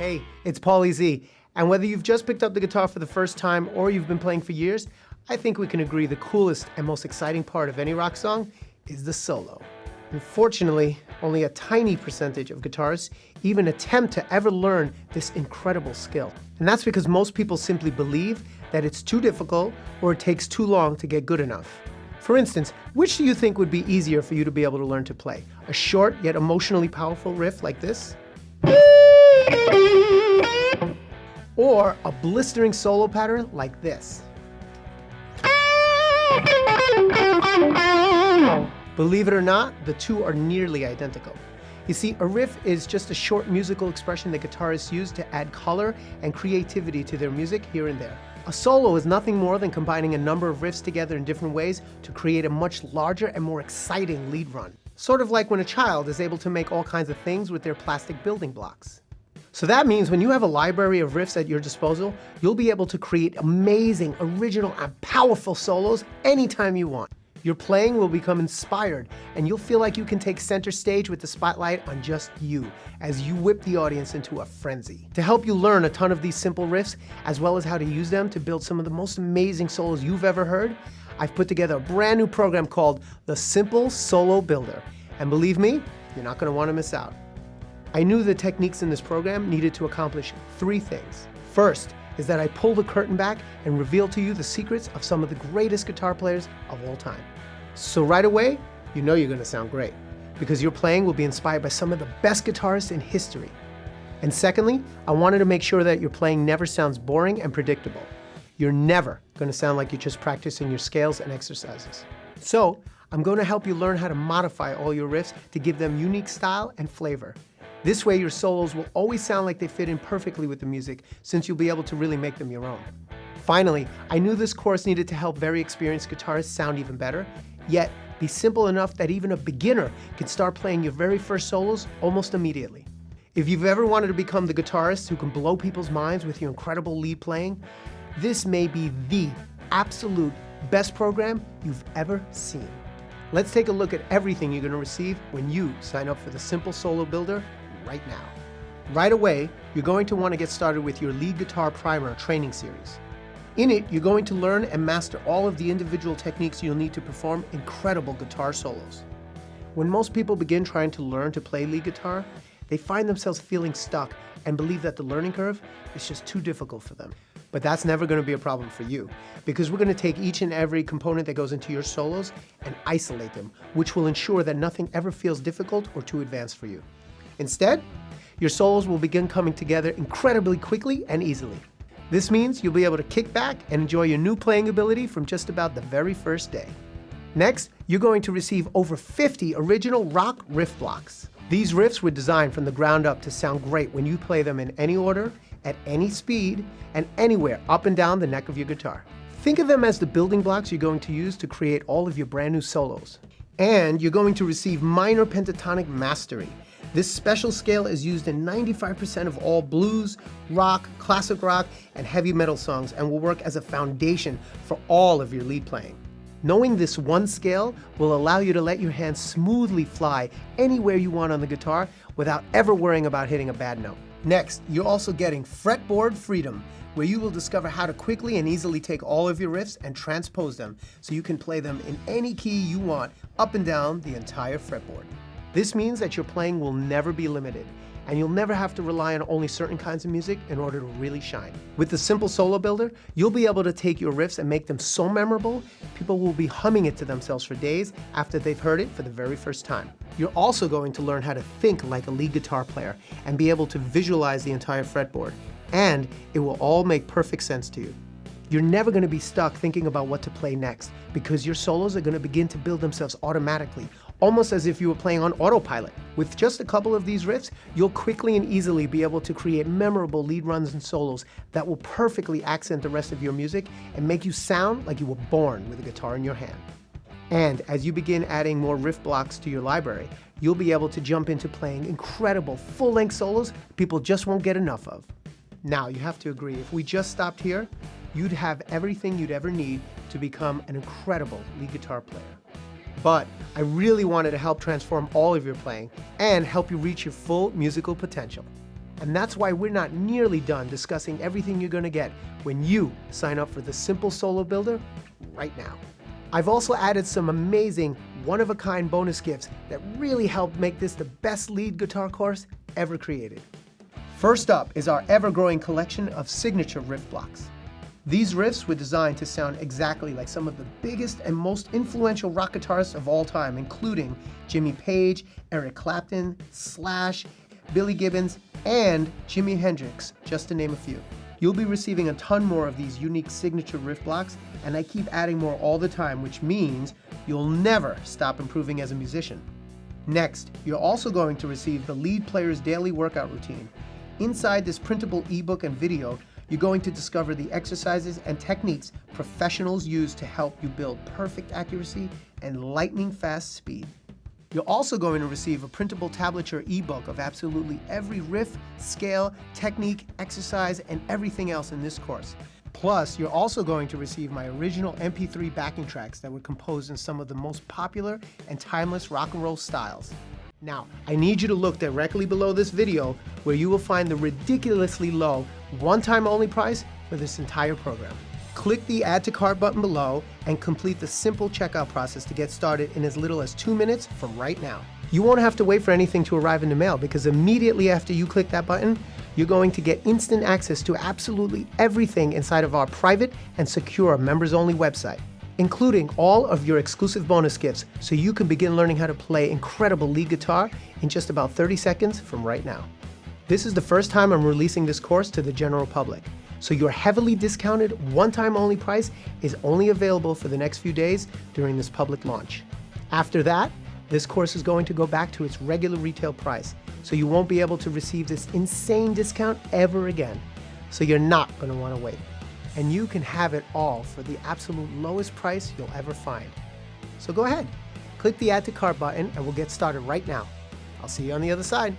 Hey, it's Paulie Z, and whether you've just picked up the guitar for the first time or you've been playing for years, I think we can agree the coolest and most exciting part of any rock song is the solo. Unfortunately, only a tiny percentage of guitarists even attempt to ever learn this incredible skill. And that's because most people simply believe that it's too difficult or it takes too long to get good enough. For instance, which do you think would be easier for you to be able to learn to play? A short yet emotionally powerful riff like this? Or a blistering solo pattern like this? Believe it or not, the two are nearly identical. You see, a riff is just a short musical expression that guitarists use to add color and creativity to their music here and there. A solo is nothing more than combining a number of riffs together in different ways to create a much larger and more exciting lead run. Sort of like when a child is able to make all kinds of things with their plastic building blocks. So that means when you have a library of riffs at your disposal, you'll be able to create amazing, original, and powerful solos anytime you want. Your playing will become inspired, and you'll feel like you can take center stage with the spotlight on just you as you whip the audience into a frenzy. To help you learn a ton of these simple riffs, as well as how to use them to build some of the most amazing solos you've ever heard, I've put together a brand new program called the Simple Solo Builder. And believe me, you're not going to want to miss out. I knew the techniques in this program needed to accomplish three things. First is that I pull the curtain back and reveal to you the secrets of some of the greatest guitar players of all time. So right away, you know you're going to sound great, because your playing will be inspired by some of the best guitarists in history. And secondly, I wanted to make sure that your playing never sounds boring and predictable. You're never going to sound like you're just practicing your scales and exercises. So I'm going to help you learn how to modify all your riffs to give them unique style and flavor. This way your solos will always sound like they fit in perfectly with the music, since you'll be able to really make them your own. Finally, I knew this course needed to help very experienced guitarists sound even better, yet be simple enough that even a beginner can start playing your very first solos almost immediately. If you've ever wanted to become the guitarist who can blow people's minds with your incredible lead playing, this may be the absolute best program you've ever seen. Let's take a look at everything you're going to receive when you sign up for the Simple Solo Builder right now. Right away, you're going to want to get started with your lead guitar primer training series. In it, you're going to learn and master all of the individual techniques you'll need to perform incredible guitar solos. When most people begin trying to learn to play lead guitar, they find themselves feeling stuck and believe that the learning curve is just too difficult for them. But that's never going to be a problem for you, because we're going to take each and every component that goes into your solos and isolate them, which will ensure that nothing ever feels difficult or too advanced for you. Instead, your solos will begin coming together incredibly quickly and easily. This means you'll be able to kick back and enjoy your new playing ability from just about the very first day. Next, you're going to receive over 50 original rock riff blocks. These riffs were designed from the ground up to sound great when you play them in any order, at any speed, and anywhere up and down the neck of your guitar. Think of them as the building blocks you're going to use to create all of your brand new solos. And you're going to receive minor pentatonic mastery. This special scale is used in 95% of all blues, rock, classic rock, and heavy metal songs, and will work as a foundation for all of your lead playing. Knowing this one scale will allow you to let your hands smoothly fly anywhere you want on the guitar without ever worrying about hitting a bad note. Next, you're also getting fretboard freedom, where you will discover how to quickly and easily take all of your riffs and transpose them so you can play them in any key you want up and down the entire fretboard. This means that your playing will never be limited, and you'll never have to rely on only certain kinds of music in order to really shine. With the Simple Solo Builder, you'll be able to take your riffs and make them so memorable, people will be humming it to themselves for days after they've heard it for the very first time. You're also going to learn how to think like a lead guitar player and be able to visualize the entire fretboard, and it will all make perfect sense to you. You're never going to be stuck thinking about what to play next, because your solos are going to begin to build themselves automatically, almost as if you were playing on autopilot. With just a couple of these riffs, you'll quickly and easily be able to create memorable lead runs and solos that will perfectly accent the rest of your music and make you sound like you were born with a guitar in your hand. And as you begin adding more riff blocks to your library, you'll be able to jump into playing incredible full-length solos people just won't get enough of. Now, you have to agree, if we just stopped here, you'd have everything you'd ever need to become an incredible lead guitar player. But I really wanted to help transform all of your playing and help you reach your full musical potential. And that's why we're not nearly done discussing everything you're going to get when you sign up for the Simple Solo Builder right now. I've also added some amazing one-of-a-kind bonus gifts that really help make this the best lead guitar course ever created. First up is our ever-growing collection of signature riff blocks. These riffs were designed to sound exactly like some of the biggest and most influential rock guitarists of all time, including Jimmy Page, Eric Clapton, Slash, Billy Gibbons, and Jimi Hendrix, just to name a few. You'll be receiving a ton more of these unique signature riff blocks, and I keep adding more all the time, which means you'll never stop improving as a musician. Next, you're also going to receive the lead player's daily workout routine. Inside this printable ebook and video, you're going to discover the exercises and techniques professionals use to help you build perfect accuracy and lightning fast speed. You're also going to receive a printable tablature ebook of absolutely every riff, scale, technique, exercise, and everything else in this course. Plus, you're also going to receive my original MP3 backing tracks that were composed in some of the most popular and timeless rock and roll styles. Now, I need you to look directly below this video where you will find the ridiculously low, one-time only price for this entire program. Click the Add to Cart button below and complete the simple checkout process to get started in as little as 2 minutes from right now. You won't have to wait for anything to arrive in the mail because immediately after you click that button, you're going to get instant access to absolutely everything inside of our private and secure members-only website, including all of your exclusive bonus gifts so you can begin learning how to play incredible lead guitar in just about 30 seconds from right now. This is the first time I'm releasing this course to the general public, so your heavily discounted one-time only price is only available for the next few days during this public launch. After that, this course is going to go back to its regular retail price, so you won't be able to receive this insane discount ever again. So you're not going to want to wait. And you can have it all for the absolute lowest price you'll ever find. So go ahead, click the Add to Cart button and we'll get started right now. I'll see you on the other side.